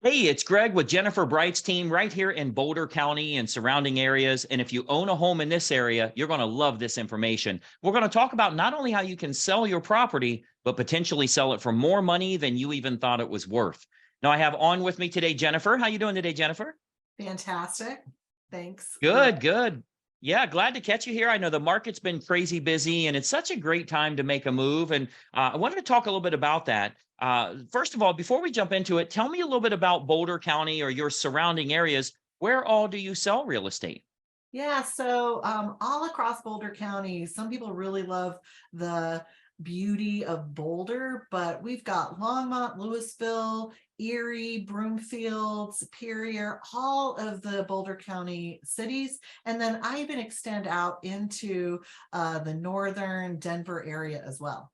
Hey, it's Greg with Jennifer Bright's team right here in Boulder County and surrounding areas. And if you own a home in this area, you're going to love this information. We're going to talk about not only how you can sell your property, but potentially sell it for more money than you even thought it was worth. Now, I have on with me today, Jennifer. How you doing today, Jennifer? Fantastic. Thanks, Good, Greg. good. Yeah, glad to catch you here. I know the market's been crazy busy and it's such a great time to make a move. And I wanted to talk a little bit about that. First of all, before we jump into it, tell me a little bit about Boulder County or your surrounding areas. Where all do you sell real estate? Yeah, so all across Boulder County, some people really love the beauty of Boulder, but we've got Longmont, Louisville, Erie, Broomfield, Superior, all of the Boulder County cities. And then I even extend out into the northern Denver area as well.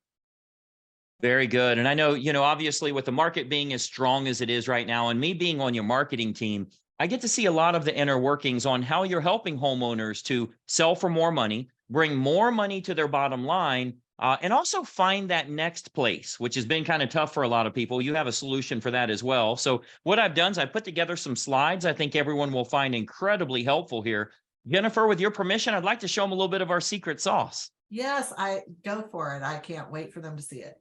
Very good. And I know, obviously with the market being as strong as it is right now and me being on your marketing team, I get to see a lot of the inner workings on how you're helping homeowners to sell for more money, bring more money to their bottom line, and also find that next place, which has been kind of tough for a lot of people. You have a solution for that as well. So what I've done is I put together some slides I think everyone will find incredibly helpful here. Jennifer, with your permission, I'd like to show them a little bit of our secret sauce. Yes, I go for it. I can't wait for them to see it.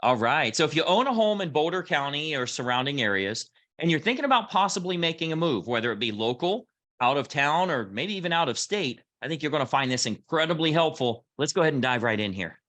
All right. So if you own a home in Boulder County or surrounding areas, and you're thinking about possibly making a move, whether it be local, out of town, or maybe even out of state, I think you're going to find this incredibly helpful. Let's go ahead and dive right in here.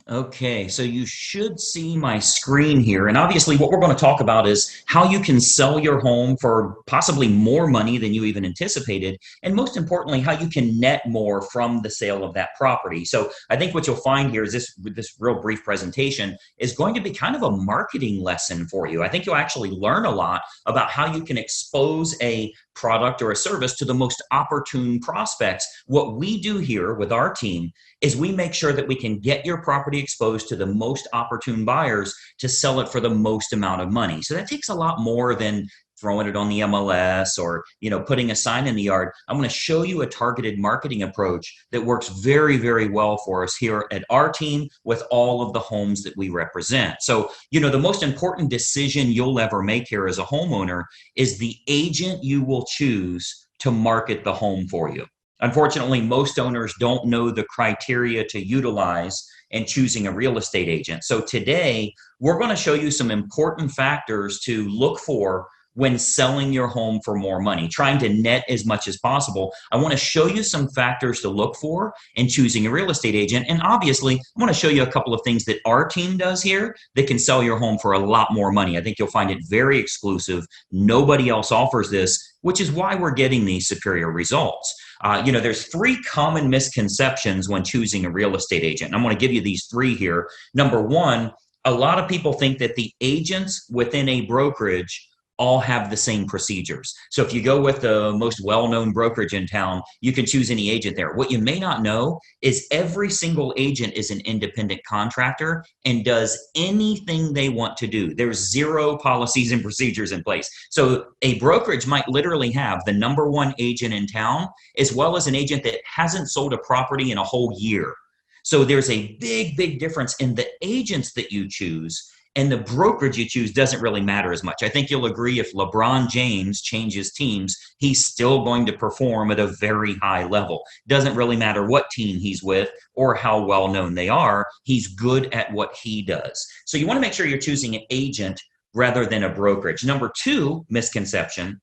Okay, so you should see my screen here. And obviously, what we're going to talk about is how you can sell your home for possibly more money than you even anticipated. And most importantly, how you can net more from the sale of that property. So I think what you'll find here is with this real brief presentation is going to be kind of a marketing lesson for you. I think you'll actually learn a lot about how you can expose a product or a service to the most opportune prospects. What we do here with our team is we make sure that we can get your property exposed to the most opportune buyers to sell it for the most amount of money. So that takes a lot more than throwing it on the MLS or putting a sign in the yard. I'm going to show you a targeted marketing approach that works very, very well for us here at our team with all of the homes that we represent. So, the most important decision you'll ever make here as a homeowner is the agent you will choose to market the home for you. Unfortunately, most owners don't know the criteria to utilize in choosing a real estate agent. So today, we're going to show you some important factors to look for when selling your home for more money, trying to net as much as possible. I want to show you some factors to look for in choosing a real estate agent. And obviously, I want to show you a couple of things that our team does here that can sell your home for a lot more money. I think you'll find it very exclusive. Nobody else offers this, which is why we're getting these superior results. There's three common misconceptions when choosing a real estate agent. And I'm going to give you these three here. Number one, a lot of people think that the agents within a brokerage all have the same procedures. So if you go with the most well-known brokerage in town, you can choose any agent there. What you may not know is every single agent is an independent contractor and does anything they want to do. There's zero policies and procedures in place. So a brokerage might literally have the number one agent in town, as well as an agent that hasn't sold a property in a whole year. So there's a big, big difference in the agents that you choose, and the brokerage you choose doesn't really matter as much. I think you'll agree if LeBron James changes teams, he's still going to perform at a very high level. Doesn't really matter what team he's with or how well known they are. He's good at what he does. So you want to make sure you're choosing an agent rather than a brokerage. Number two misconception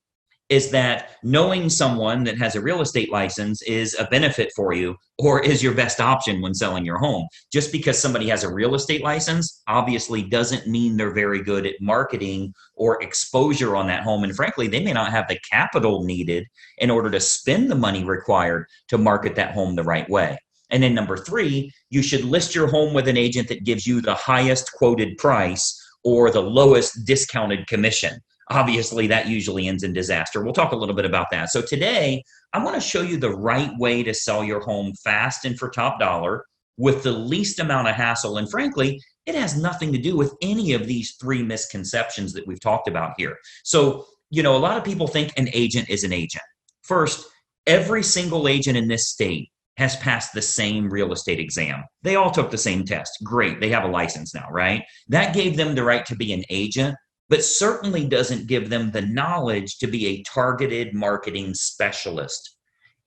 is that knowing someone that has a real estate license is a benefit for you or is your best option when selling your home. Just because somebody has a real estate license obviously doesn't mean they're very good at marketing or exposure on that home. And frankly, they may not have the capital needed in order to spend the money required to market that home the right way. And then number three, you should list your home with an agent that gives you the highest quoted price or the lowest discounted commission. Obviously, that usually ends in disaster. We'll talk a little bit about that. So today, I want to show you the right way to sell your home fast and for top dollar with the least amount of hassle. And frankly, it has nothing to do with any of these three misconceptions that we've talked about here. So, a lot of people think an agent is an agent. First, every single agent in this state has passed the same real estate exam. They all took the same test. Great. They have a license now, right? That gave them the right to be an agent. but certainly doesn't give them the knowledge to be a targeted marketing specialist.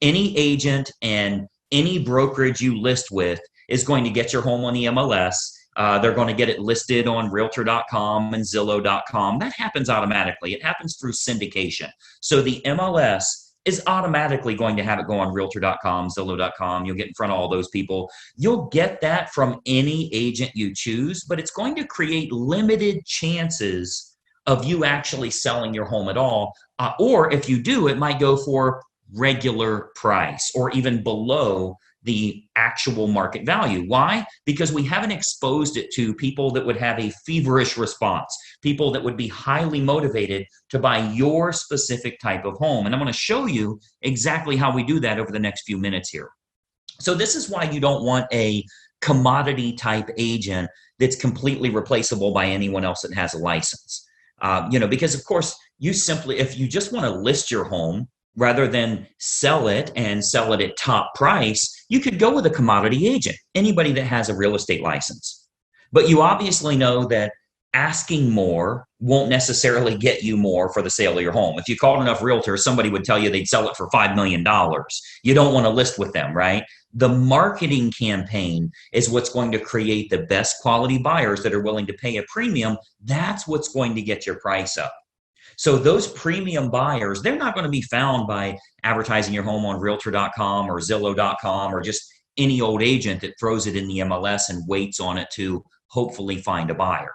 Any agent and any brokerage you list with is going to get your home on the MLS. They're going to get it listed on realtor.com and zillow.com. That happens automatically. It happens through syndication. So the MLS is automatically going to have it go on realtor.com, zillow.com. You'll get in front of all those people. You'll get that from any agent you choose, but it's going to create limited chances of you actually selling your home at all. Or if you do, it might go for regular price or even below the actual market value. Why? Because we haven't exposed it to people that would have a feverish response, people that would be highly motivated to buy your specific type of home. And I'm going to show you exactly how we do that over the next few minutes here. So this is why you don't want a commodity type agent that's completely replaceable by anyone else that has a license. Because of course, if you just want to list your home rather than sell it and sell it at top price, you could go with a commodity agent, anybody that has a real estate license. But you obviously know that asking more won't necessarily get you more for the sale of your home. If you called enough realtors, somebody would tell you they'd sell it for $5 million. You don't want to list with them, right? The marketing campaign is what's going to create the best quality buyers that are willing to pay a premium. That's what's going to get your price up. So those premium buyers, they're not going to be found by advertising your home on realtor.com or zillow.com or just any old agent that throws it in the MLS and waits on it to hopefully find a buyer.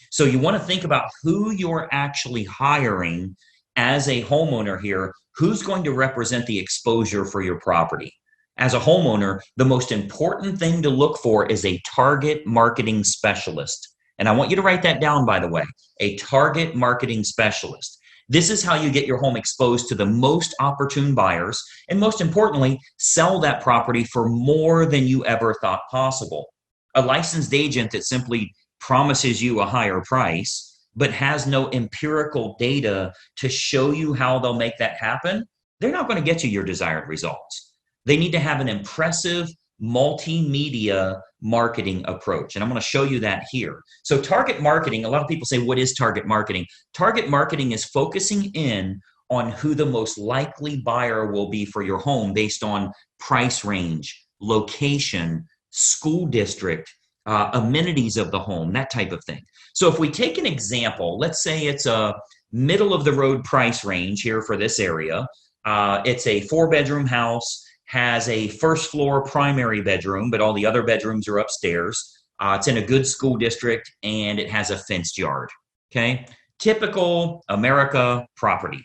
So you want to think about who you're actually hiring as a homeowner here, who's going to represent the exposure for your property. As a homeowner, the most important thing to look for is a target marketing specialist. And I want you to write that down, by the way, a target marketing specialist. This is how you get your home exposed to the most opportune buyers, and most importantly, sell that property for more than you ever thought possible. A licensed agent that simply promises you a higher price, but has no empirical data to show you how they'll make that happen, they're not going to get you your desired results. They need to have an impressive multimedia marketing approach. And I'm going to show you that here. So target marketing, a lot of people say, what is target marketing? Target marketing is focusing in on who the most likely buyer will be for your home based on price range, location, school district, amenities of the home, that type of thing. So if we take an example, let's say it's a middle of the road price range here for this area. It's a 4-bedroom house, has a first floor primary bedroom, but all the other bedrooms are upstairs. It's in a good school district and it has a fenced yard. Okay. Typical America property.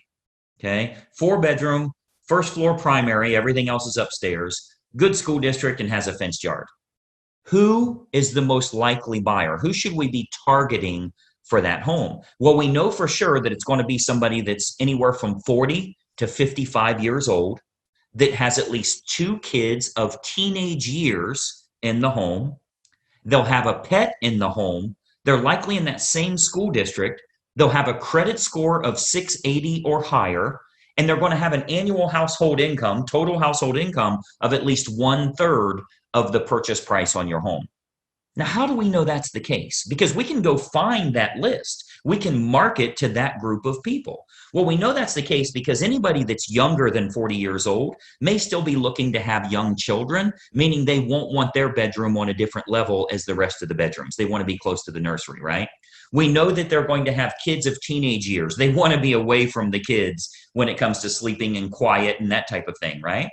Okay. 4-bedroom, first floor primary, everything else is upstairs, good school district and has a fenced yard. Who is the most likely buyer? Who should we be targeting for that home? Well, we know for sure that it's going to be somebody that's anywhere from 40 to 55 years old, that has at least 2 kids of teenage years in the home. They'll have a pet in the home. They're likely in that same school district. They'll have a credit score of 680 or higher, and they're going to have an annual household income, total household income of at least 1/3 of the purchase price on your home. Now, how do we know that's the case? Because we can go find that list. We can market to that group of people. Well, we know that's the case because anybody that's younger than 40 years old may still be looking to have young children, meaning they won't want their bedroom on a different level as the rest of the bedrooms. They want to be close to the nursery, right? We know that they're going to have kids of teenage years. They want to be away from the kids when it comes to sleeping and quiet and that type of thing, right?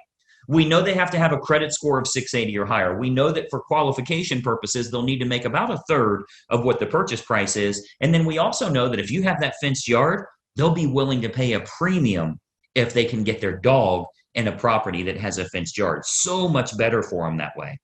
We know they have to have a credit score of 680 or higher. We know that for qualification purposes, they'll need to make about 1/3 of what the purchase price is. And then we also know that if you have that fenced yard, they'll be willing to pay a premium if they can get their dog in a property that has a fenced yard. So much better for them that way.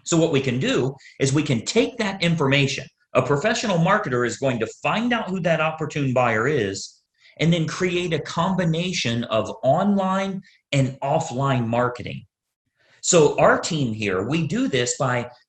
So what we can do is we can take that information. A professional marketer is going to find out who that opportune buyer is and then create a combination of online and offline marketing. So our team here, we do this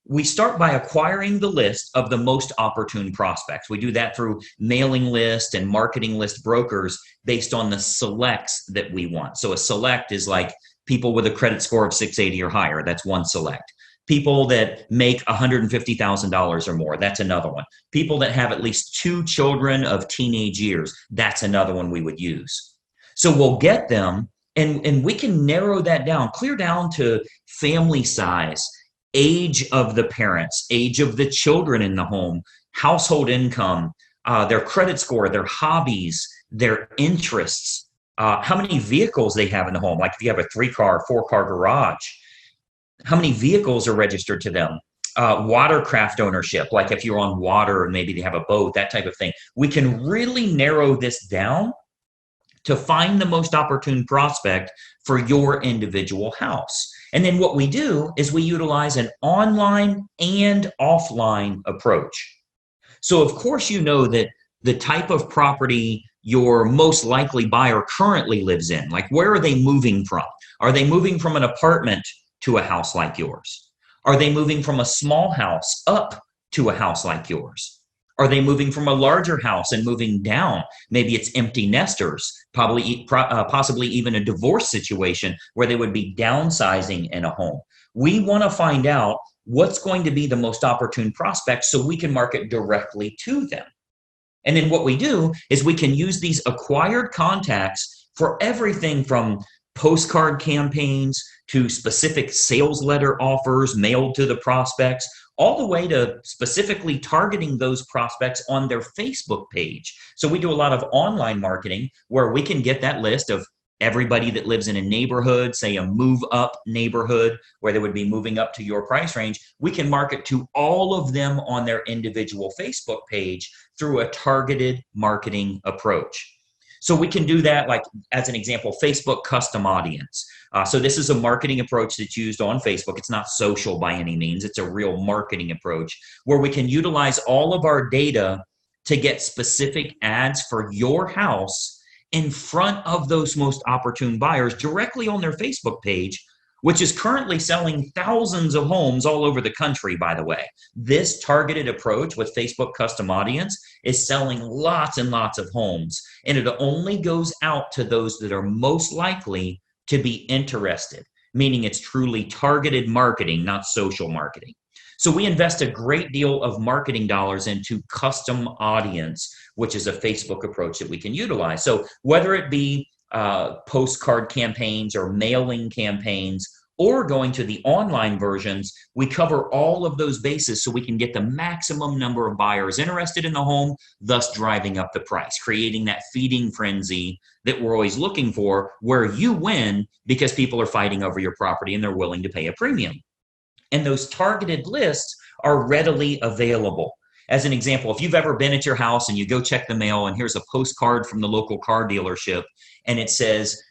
we start by acquiring the list of the most opportune prospects. We do that through mailing list and marketing list brokers based on the selects that we want. So a select is like people with a credit score of 680 or higher. That's one select. People that make $150,000 or more, that's another one. People that have at least 2 children of teenage years, that's another one we would use. So we'll get them, and we can narrow that down, clear down to family size, age of the parents, age of the children in the home, household income, their credit score, their hobbies, their interests, how many vehicles they have in the home. Like if you have a 3-car, 4-car garage, how many vehicles are registered to them? Watercraft ownership, like if you're on water and maybe they have a boat, that type of thing. We can really narrow this down to find the most opportune prospect for your individual house. And then what we do is we utilize an online and offline approach. So of course, you know that the type of property your most likely buyer currently lives in, like where are they moving from? Are they moving from an apartment to a house like yours? Are they moving from a small house up to a house like yours? Are they moving from a larger house and moving down? Maybe it's empty nesters, possibly even a divorce situation where they would be downsizing in a home. We want to find out what's going to be the most opportune prospect so we can market directly to them. And then what we do is we can use these acquired contacts for everything from postcard campaigns to specific sales letter offers mailed to the prospects, all the way to specifically targeting those prospects on their Facebook page. So we do a lot of online marketing where we can get that list of everybody that lives in a neighborhood, say a move up neighborhood where they would be moving up to your price range. We can market to all of them on their individual Facebook page through a targeted marketing approach. So we can do that, like as an example, Facebook custom audience. So this is a marketing approach that's used on Facebook. It's not social by any means. It's a real marketing approach where we can utilize all of our data to get specific ads for your house in front of those most opportune buyers directly on their Facebook page, which is currently selling thousands of homes all over the country, by the way. This targeted approach with Facebook custom audience is selling lots and lots of homes, and it only goes out to those that are most likely to be interested, meaning it's truly targeted marketing, not social marketing. So we invest a great deal of marketing dollars into custom audience, which is a Facebook approach that we can utilize. So whether it be postcard campaigns or mailing campaigns or going to the online versions, we cover all of those bases so we can get the maximum number of buyers interested in the home, thus driving up the price, creating that feeding frenzy that we're always looking for, where you win because people are fighting over your property and they're willing to pay a premium. And those targeted lists are readily available. As an example, if you've ever been at your house and you go check the mail and here's a postcard from the local car dealership and it says,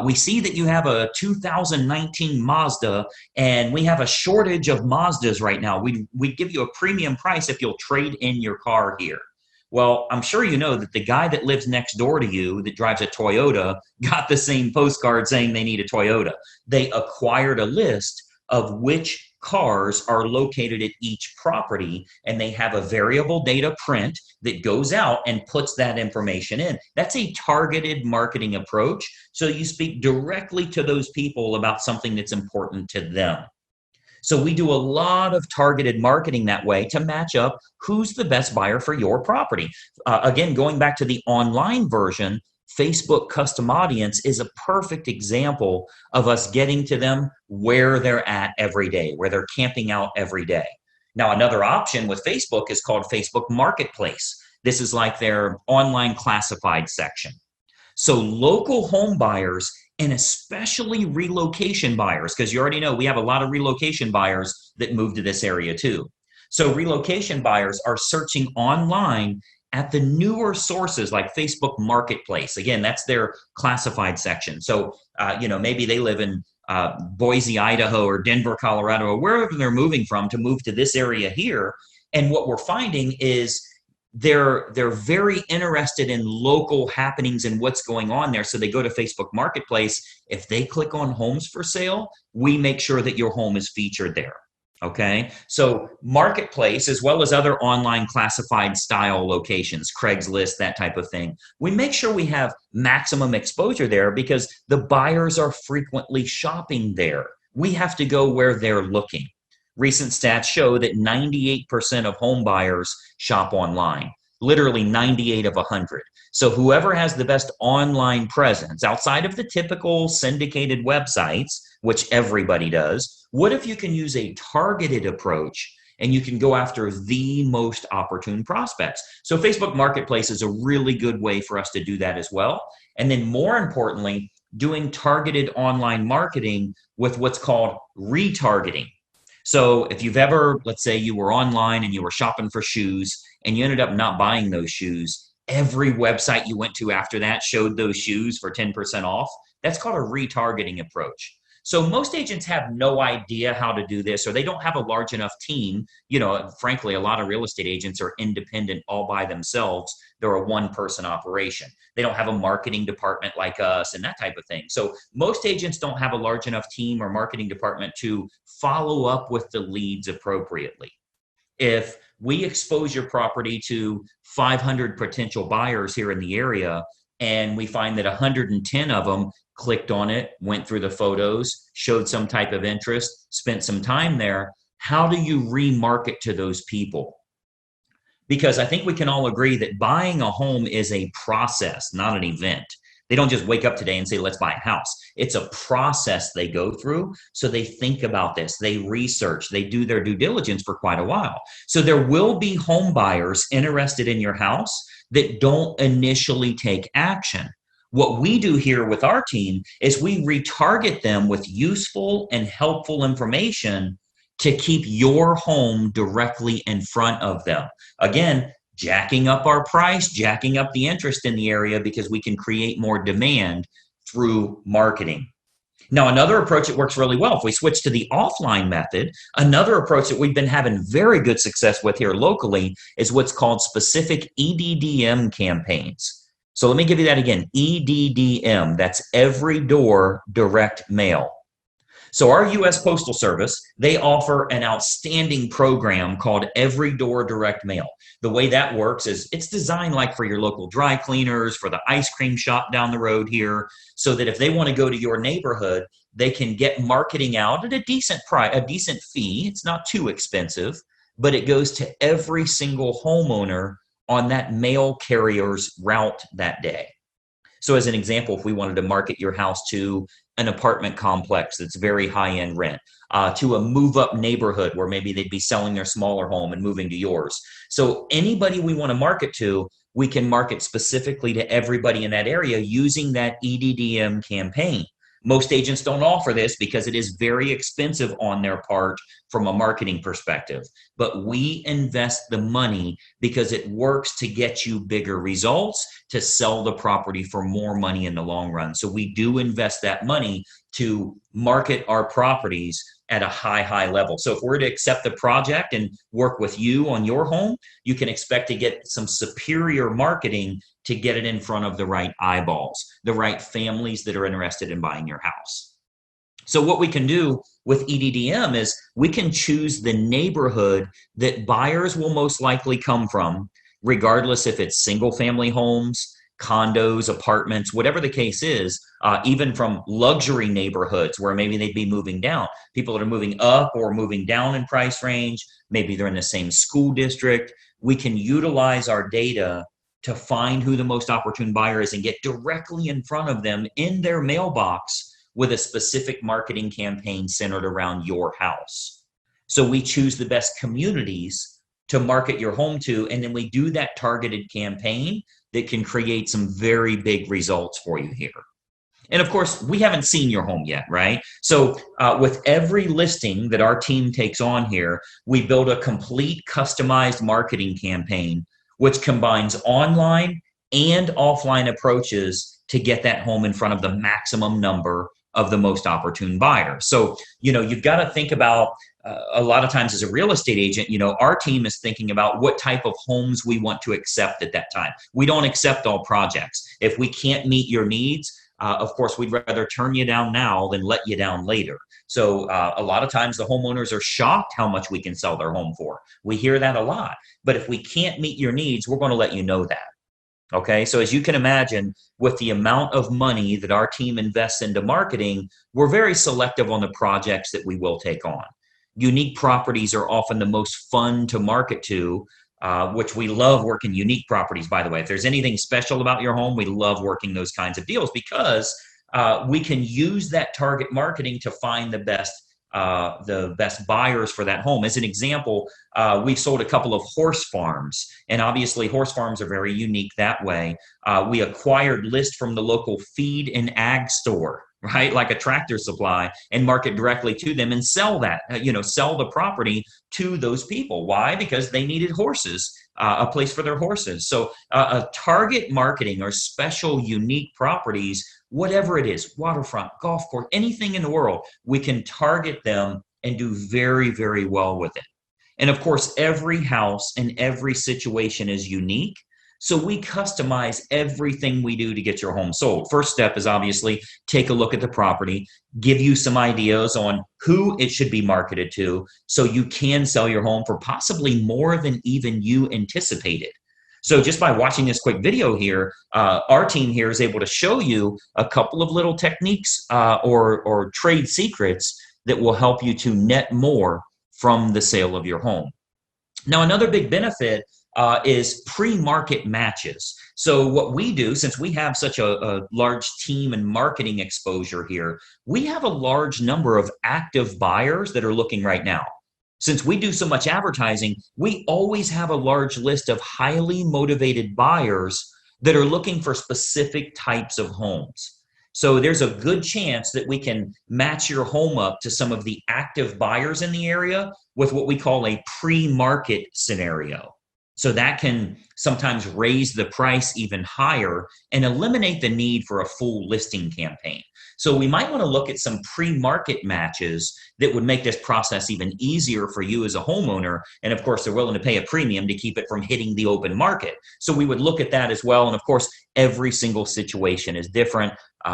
we see that you have a 2019 Mazda and we have a shortage of Mazdas right now. We'd give you a premium price if you'll trade in your car here. Well, I'm sure you know that the guy that lives next door to you that drives a Toyota got the same postcard saying they need a Toyota. They acquired a list of which cars are located at each property, and they have a variable data print that goes out and puts that information in. That's a targeted marketing approach. So you speak directly to those people about something that's important to them. So we do a lot of targeted marketing that way to match up who's the best buyer for your property. Again, going back to the online version, Facebook custom audience is a perfect example of us getting to them where they're at every day, where they're camping out every day. Now, another option with Facebook is called Facebook Marketplace. This is like their online classified section. So local home buyers and especially relocation buyers, because you already know we have a lot of relocation buyers that move to this area too. So relocation buyers are searching online at the newer sources like Facebook Marketplace. Again, that's their classified section. So, maybe they live in Boise, Idaho, or Denver, Colorado, or wherever they're moving from to move to this area here. And what we're finding is they're very interested in local happenings and what's going on there. So they go to Facebook Marketplace. If they click on homes for sale, we make sure that your home is featured there. Okay, so Marketplace, as well as other online classified style locations, Craigslist, that type of thing, we make sure we have maximum exposure there because the buyers are frequently shopping there. We have to go where they're looking. Recent stats show that 98% of home buyers shop online, literally 98 of 100. So whoever has the best online presence outside of the typical syndicated websites, which everybody does, what if you can use a targeted approach and you can go after the most opportune prospects? So Facebook Marketplace is a really good way for us to do that as well. And then more importantly, doing targeted online marketing with what's called retargeting. So if you've ever, let's say you were online and you were shopping for shoes and you ended up not buying those shoes, every website you went to after that showed those shoes for 10% off. That's called a retargeting approach. So most agents have no idea how to do this, or they don't have a large enough team. Frankly, a lot of real estate agents are independent all by themselves. They're a one-person operation. They don't have a marketing department like us and that type of thing. So most agents don't have a large enough team or marketing department to follow up with the leads appropriately. If we expose your property to 500 potential buyers here in the area, and we find that 110 of them clicked on it, went through the photos, showed some type of interest, spent some time there, how do you remarket to those people? Because I think we can all agree that buying a home is a process, not an event. They don't just wake up today and say, let's buy a house. It's a process they go through. So they think about this, they research, they do their due diligence for quite a while. So there will be home buyers interested in your house that don't initially take action. What we do here with our team is we retarget them with useful and helpful information to keep your home directly in front of them. Again, jacking up our price, jacking up the interest in the area because we can create more demand through marketing. Now, another approach that works really well, if we switch to the offline method, another approach that we've been having very good success with here locally is what's called specific EDDM campaigns. So let me give you that again, EDDM, that's every door direct mail. So our U.S. Postal Service, they offer an outstanding program called Every Door Direct Mail. The way that works is it's designed like for your local dry cleaners, for the ice cream shop down the road here, so that if they want to go to your neighborhood, they can get marketing out at a decent price, a decent fee. It's not too expensive, but it goes to every single homeowner on that mail carrier's route that day. So as an example, if we wanted to market your house to an apartment complex that's very high-end rent, to a move-up neighborhood where maybe they'd be selling their smaller home and moving to yours. So anybody we want to market to, we can market specifically to everybody in that area using that EDDM campaign. Most agents don't offer this because it is very expensive on their part from a marketing perspective. But we invest the money because it works to get you bigger results, to sell the property for more money in the long run. So we do invest that money to market our properties at a high level. So if we're to accept the project and work with you on your home, you can expect to get some superior marketing to get it in front of the right eyeballs, the right families that are interested in buying your house. So what we can do with EDDM is we can choose the neighborhood that buyers will most likely come from, regardless if it's single family homes, condos, apartments, whatever the case is, even from luxury neighborhoods where maybe they'd be moving down. People that are moving up or moving down in price range, maybe they're in the same school district. We can utilize our data to find who the most opportune buyer is and get directly in front of them in their mailbox with a specific marketing campaign centered around your house. So we choose the best communities to market your home to, and then we do that targeted campaign that can create some very big results for you here. And of course, we haven't seen your home yet, right? So with every listing that our team takes on here, we build a complete customized marketing campaign which combines online and offline approaches to get that home in front of the maximum number of the most opportune buyers. So, you've got to think about a lot of times as a real estate agent, our team is thinking about what type of homes we want to accept at that time. We don't accept all projects. If we can't meet your needs, of course, we'd rather turn you down now than let you down later. So a lot of times the homeowners are shocked how much we can sell their home for. We hear that a lot. But if we can't meet your needs, we're going to let you know that. Okay, so as you can imagine, with the amount of money that our team invests into marketing, we're very selective on the projects that we will take on. unique properties are often the most fun to market to, which we love working unique properties, by the way. If there's anything special about your home, we love working those kinds of deals because we can use that target marketing to find the best buyers for that home. As an example, we've sold a couple of horse farms, and obviously horse farms are very unique that way. We acquired list from the local feed and ag store, right? Like a Tractor Supply, and market directly to them and sell that, sell the property to those people. Why? Because they needed horses, a place for their horses. So a target marketing or special unique properties, whatever it is, waterfront, golf course, anything in the world, we can target them and do very, very well with it. And of course, every house and every situation is unique. So we customize everything we do to get your home sold. First step is obviously take a look at the property, give you some ideas on who it should be marketed to so you can sell your home for possibly more than even you anticipated. So just by watching this quick video here, our team here is able to show you a couple of little techniques or trade secrets that will help you to net more from the sale of your home. Now, another big benefit is pre-market matches. So what we do, since we have such a large team and marketing exposure here, we have a large number of active buyers that are looking right now. Since we do so much advertising, we always have a large list of highly motivated buyers that are looking for specific types of homes. So there's a good chance that we can match your home up to some of the active buyers in the area with what we call a pre-market scenario. So that can sometimes raise the price even higher and eliminate the need for a full listing campaign. So we might want to look at some pre-market matches that would make this process even easier for you as a homeowner. And of course, they're willing to pay a premium to keep it from hitting the open market. So we would look at that as well. And of course, every single situation is different.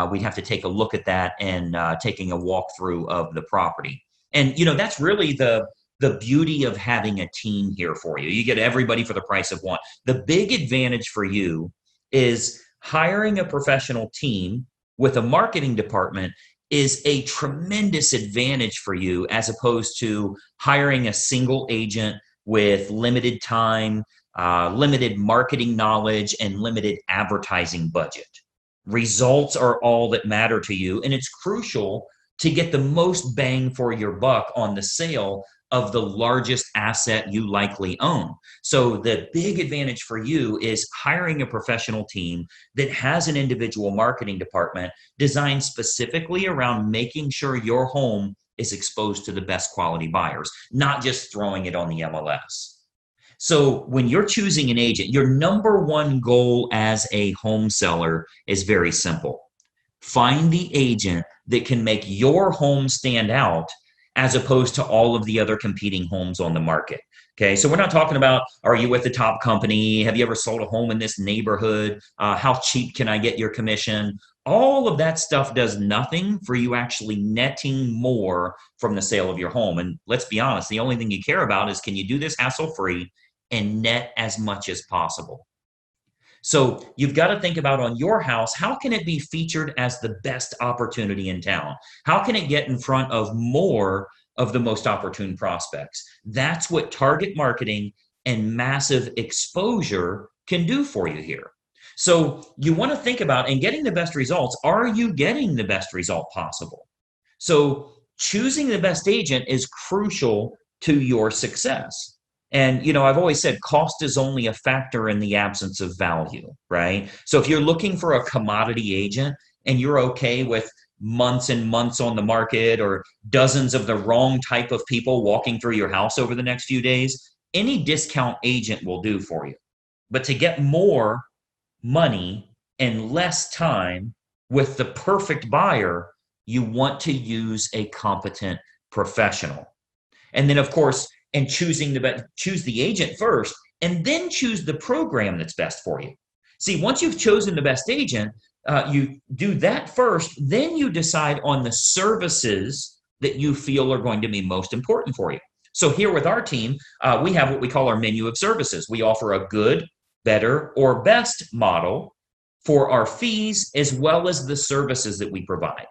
We'd have to take a look at that and taking a walkthrough of the property. And, that's really the beauty of having a team here for you. You get everybody for the price of one. The big advantage for you is hiring a professional team with a marketing department is a tremendous advantage for you as opposed to hiring a single agent with limited time, limited marketing knowledge, and limited advertising budget. Results are all that matter to you, and it's crucial to get the most bang for your buck on the sale of the largest asset you likely own. So the big advantage for you is hiring a professional team that has an individual marketing department designed specifically around making sure your home is exposed to the best quality buyers, not just throwing it on the MLS. So when you're choosing an agent, your number one goal as a home seller is very simple. Find the agent that can make your home stand out as opposed to all of the other competing homes on the market. Okay, so we're not talking about, are you with the top company? Have you ever sold a home in this neighborhood? How cheap can I get your commission? All of that stuff does nothing for you actually netting more from the sale of your home. And let's be honest, the only thing you care about is, can you do this hassle-free and net as much as possible? So you've got to think about, on your house, how can it be featured as the best opportunity in town? How can it get in front of more of the most opportune prospects? That's what target marketing and massive exposure can do for you here. So you want to think about, in getting the best results, are you getting the best result possible? So choosing the best agent is crucial to your success. And, I've always said cost is only a factor in the absence of value, right? So if you're looking for a commodity agent and you're okay with months and months on the market or dozens of the wrong type of people walking through your house over the next few days, any discount agent will do for you. But to get more money and less time with the perfect buyer, you want to use a competent professional. And then, of course, and choose the agent first, and then choose the program that's best for you. See, once you've chosen the best agent, you do that first, then you decide on the services that you feel are going to be most important for you. So here with our team, we have what we call our menu of services. We offer a good, better, or best model for our fees as well as the services that we provide.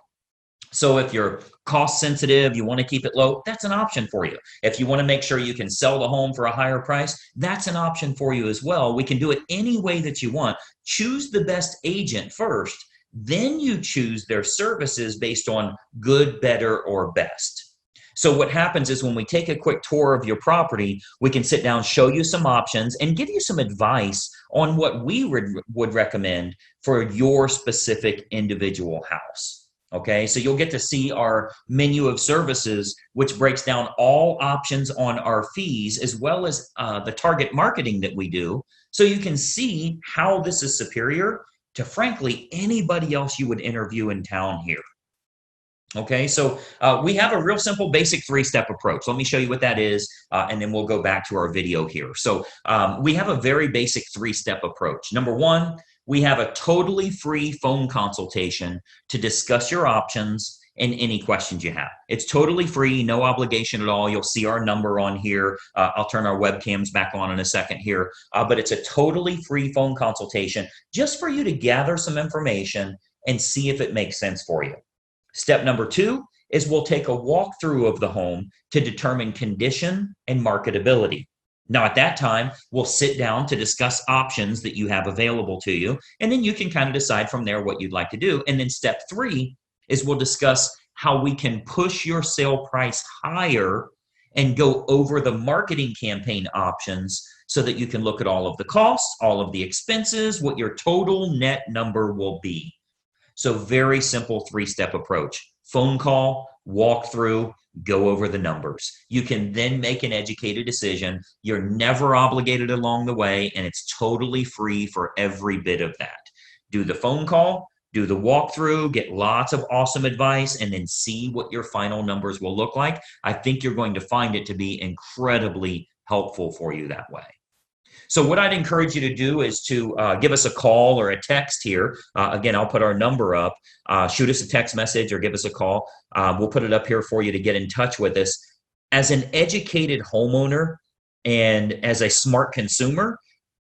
So if you're cost sensitive, you want to keep it low, that's an option for you. If you want to make sure you can sell the home for a higher price, that's an option for you as well. We can do it any way that you want. Choose the best agent first, then you choose their services based on good, better, or best. So what happens is when we take a quick tour of your property, we can sit down, show you some options, and give you some advice on what we would recommend for your specific individual house. Okay, so you'll get to see our menu of services, which breaks down all options on our fees, as well as the target marketing that we do. So you can see how this is superior to, frankly, anybody else you would interview in town here. Okay, so we have a real simple basic three-step approach. Let me show you what that is, and then we'll go back to our video here. So we have a very basic three-step approach. Number one, we have a totally free phone consultation to discuss your options and any questions you have. It's totally free, no obligation at all. You'll see our number on here. I'll turn our webcams back on in a second here, but it's a totally free phone consultation just for you to gather some information and see if it makes sense for you. Step number two is we'll take a walkthrough of the home to determine condition and marketability. Now, at that time, we'll sit down to discuss options that you have available to you, and then you can kind of decide from there what you'd like to do. And then step three is we'll discuss how we can push your sale price higher and go over the marketing campaign options so that you can look at all of the costs, all of the expenses, what your total net number will be. So very simple three-step approach. Phone call, walk through, go over the numbers. You can then make an educated decision. You're never obligated along the way, and it's totally free for every bit of that. Do the phone call, do the walkthrough, get lots of awesome advice, and then see what your final numbers will look like. I think you're going to find it to be incredibly helpful for you that way. So what I'd encourage you to do is to give us a call or a text here. Again, I'll put our number up. Shoot us a text message or give us a call. We'll put it up here for you to get in touch with us. As an educated homeowner and as a smart consumer,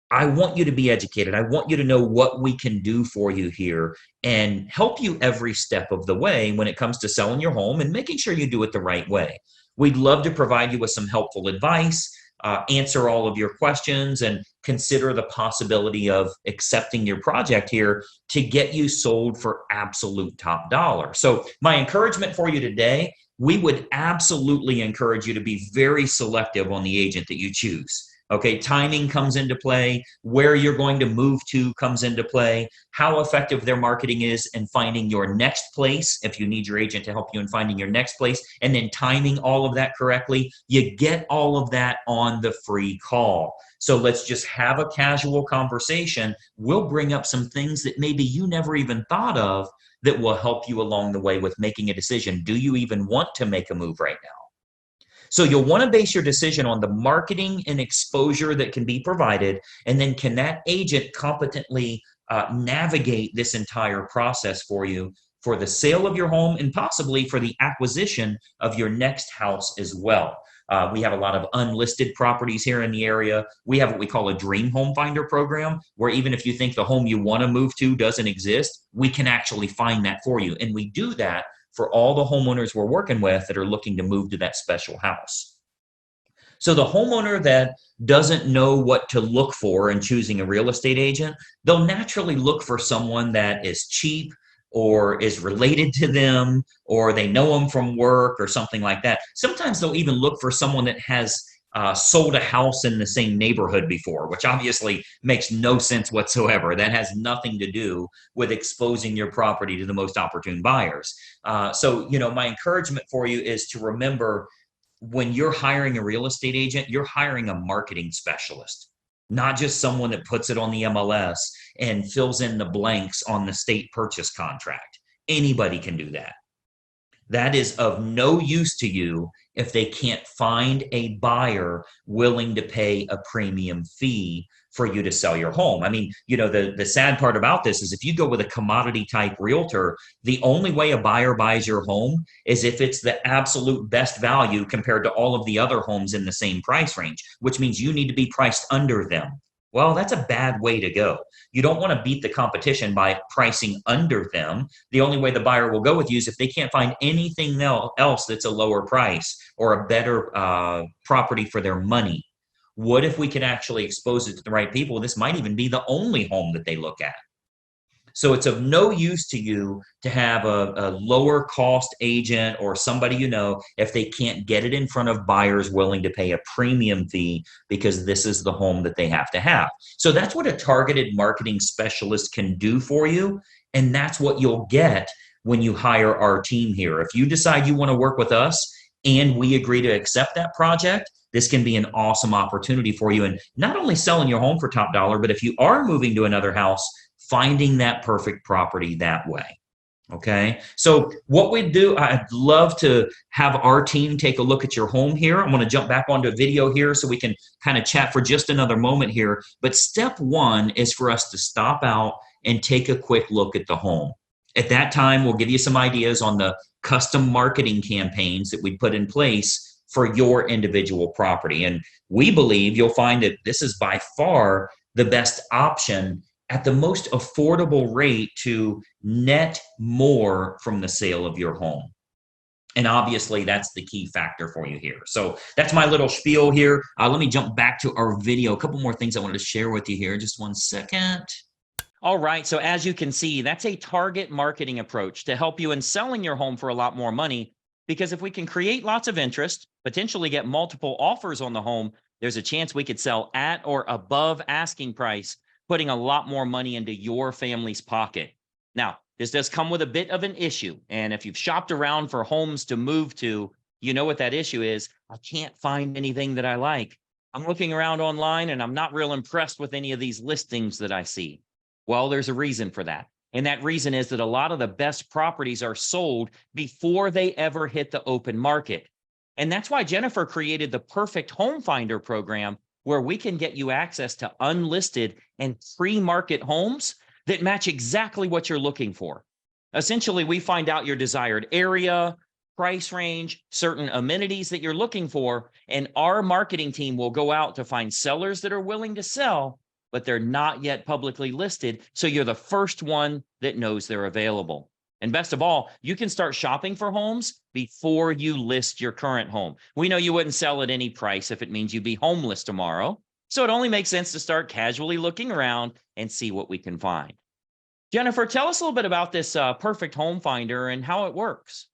I want you to be educated. I want you to know what we can do for you here and help you every step of the way when it comes to selling your home and making sure you do it the right way. We'd love to provide you with some helpful advice, answer all of your questions, and consider the possibility of accepting your project here to get you sold for absolute top dollar. So my encouragement for you today, we would absolutely encourage you to be very selective on the agent that you choose. Okay, timing comes into play, where you're going to move to comes into play, how effective their marketing is in finding your next place, if you need your agent to help you in finding your next place, and then timing all of that correctly. You get all of that on the free call. So let's just have a casual conversation. We'll bring up some things that maybe you never even thought of that will help you along the way with making a decision. Do you even want to make a move right now? So you'll want to base your decision on the marketing and exposure that can be provided, and then can that agent competently navigate this entire process for you for the sale of your home and possibly for the acquisition of your next house as well. We have a lot of unlisted properties here in the area. We have what we call a dream home finder program, where even if you think the home you want to move to doesn't exist, we can actually find that for you. And we do that for all the homeowners we're working with that are looking to move to that special house. So the homeowner that doesn't know what to look for in choosing a real estate agent, they'll naturally look for someone that is cheap or is related to them, or they know them from work or something like that. Sometimes they'll even look for someone that has sold a house in the same neighborhood before, which obviously makes no sense whatsoever. That has nothing to do with exposing your property to the most opportune buyers. So, my encouragement for you is to remember, when you're hiring a real estate agent, you're hiring a marketing specialist, not just someone that puts it on the MLS and fills in the blanks on the state purchase contract. Anybody can do that. That is of no use to you if they can't find a buyer willing to pay a premium fee for you to sell your home. I mean, the sad part about this is if you go with a commodity type realtor, the only way a buyer buys your home is if it's the absolute best value compared to all of the other homes in the same price range, which means you need to be priced under them. Well, that's a bad way to go. You don't want to beat the competition by pricing under them. The only way the buyer will go with you is if they can't find anything else that's a lower price or a better property for their money. What if we could actually expose it to the right people? This might even be the only home that they look at. So it's of no use to you to have a lower cost agent or somebody you know if they can't get it in front of buyers willing to pay a premium fee because this is the home that they have to have. So that's what a targeted marketing specialist can do for you. And that's what you'll get when you hire our team here. If you decide you want to work with us and we agree to accept that project, this can be an awesome opportunity for you. And not only selling your home for top dollar, but if you are moving to another house, finding that perfect property that way. Okay. So what we do, I'd love to have our team take a look at your home here. I'm going to jump back onto a video here so we can kind of chat for just another moment here. But step one is for us to stop out and take a quick look at the home. At that time, we'll give you some ideas on the custom marketing campaigns that we put in place for your individual property. And we believe you'll find that this is by far the best option at the most affordable rate to net more from the sale of your home. And obviously, that's the key factor for you here. So that's my little spiel here. Let me jump back to our video. A couple more things I wanted to share with you here. Just one second. All right. So as you can see, that's a target marketing approach to help you in selling your home for a lot more money. Because if we can create lots of interest, potentially get multiple offers on the home, there's a chance we could sell at or above asking price, putting a lot more money into your family's pocket. Now, this does come with a bit of an issue. And if you've shopped around for homes to move to, you know what that issue is. I can't find anything that I like. I'm looking around online and I'm not real impressed with any of these listings that I see. Well, there's a reason for that. And that reason is that a lot of the best properties are sold before they ever hit the open market. And that's why Jennifer created the Perfect Home Finder program, where we can get you access to unlisted and pre-market homes that match exactly what you're looking for. Essentially, we find out your desired area, price range, certain amenities that you're looking for, and our marketing team will go out to find sellers that are willing to sell, but they're not yet publicly listed. So you're the first one that knows they're available. And best of all, you can start shopping for homes before you list your current home. We know you wouldn't sell at any price if it means you'd be homeless tomorrow. So it only makes sense to start casually looking around and see what we can find. Jennifer, tell us a little bit about this Perfect Home Finder and how it works.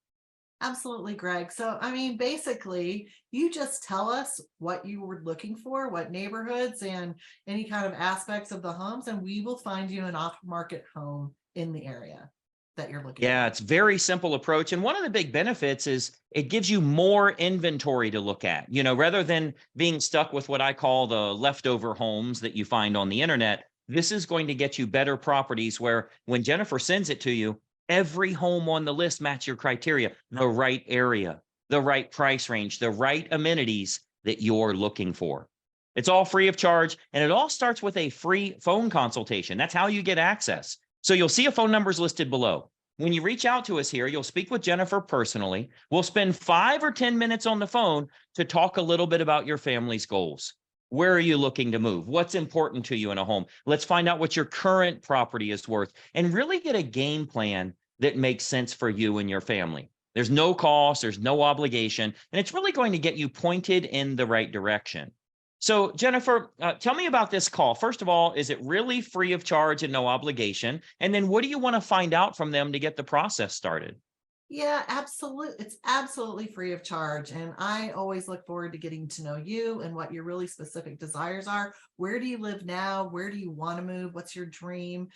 Absolutely, Greg. So, I mean, basically, you just tell us what you were looking for, what neighborhoods and any kind of aspects of the homes, and we will find you an off-market home in the area that you're looking Yeah, for. it's very simple approach. And one of the big benefits is it gives you more inventory to look at, rather than being stuck with what I call the leftover homes that you find on the internet. This is going to get you better properties where when Jennifer sends it to you, every home on the list match your criteria, the right area, the right price range, the right amenities that you're looking for. It's all free of charge, and it all starts with a free phone consultation. That's how you get access. So you'll see a phone numbers listed below. When you reach out to us here, you'll speak with Jennifer personally. We'll spend 5 or 10 minutes on the phone to talk a little bit about your family's goals. Where are you looking to move? What's important to you in a home? Let's find out what your current property is worth and really get a game plan that makes sense for you and your family. There's no cost, there's no obligation, and it's really going to get you pointed in the right direction. So, Jennifer, tell me about this call. First of all, is it really free of charge and no obligation? And then what do you want to find out from them to get the process started? Yeah, absolutely. It's absolutely free of charge. And I always look forward to getting to know you and what your really specific desires are. Where do you live now? Where do you want to move? What's your dream?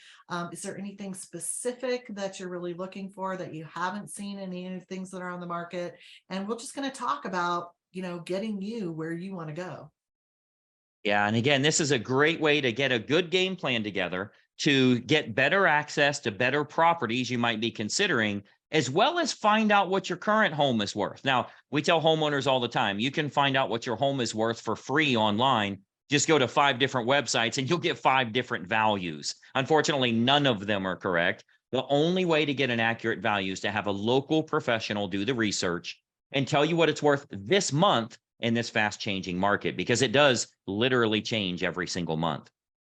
Is there anything specific that you're really looking for that you haven't seen in any of the things that are on the market? And we're just going to talk about, getting you where you want to go. Yeah, and again, this is a great way to get a good game plan together to get better access to better properties you might be considering, as well as find out what your current home is worth. Now, we tell homeowners all the time, you can find out what your home is worth for free online. Just go to 5 different websites and you'll get 5 different values. Unfortunately, none of them are correct. The only way to get an accurate value is to have a local professional do the research and tell you what it's worth this month in this fast changing market, because it does literally change every single month.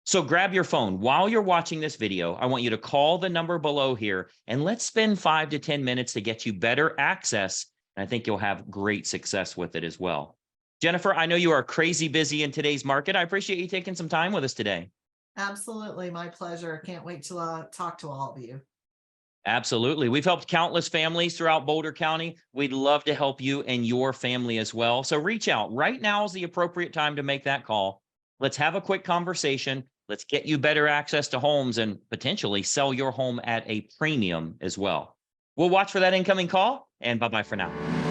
So grab your phone while you're watching this video. I want you to call the number below here and let's spend 5 to 10 minutes to get you better access. And I think you'll have great success with it as well. Jennifer, I know you are crazy busy in today's market. I appreciate you taking some time with us today. Absolutely, my pleasure. Can't wait to talk to all of you. Absolutely. We've helped countless families throughout Boulder County. We'd love to help you and your family as well. So reach out. Right now is the appropriate time to make that call. Let's have a quick conversation. Let's get you better access to homes and potentially sell your home at a premium as well. We'll watch for that incoming call, and bye-bye for now.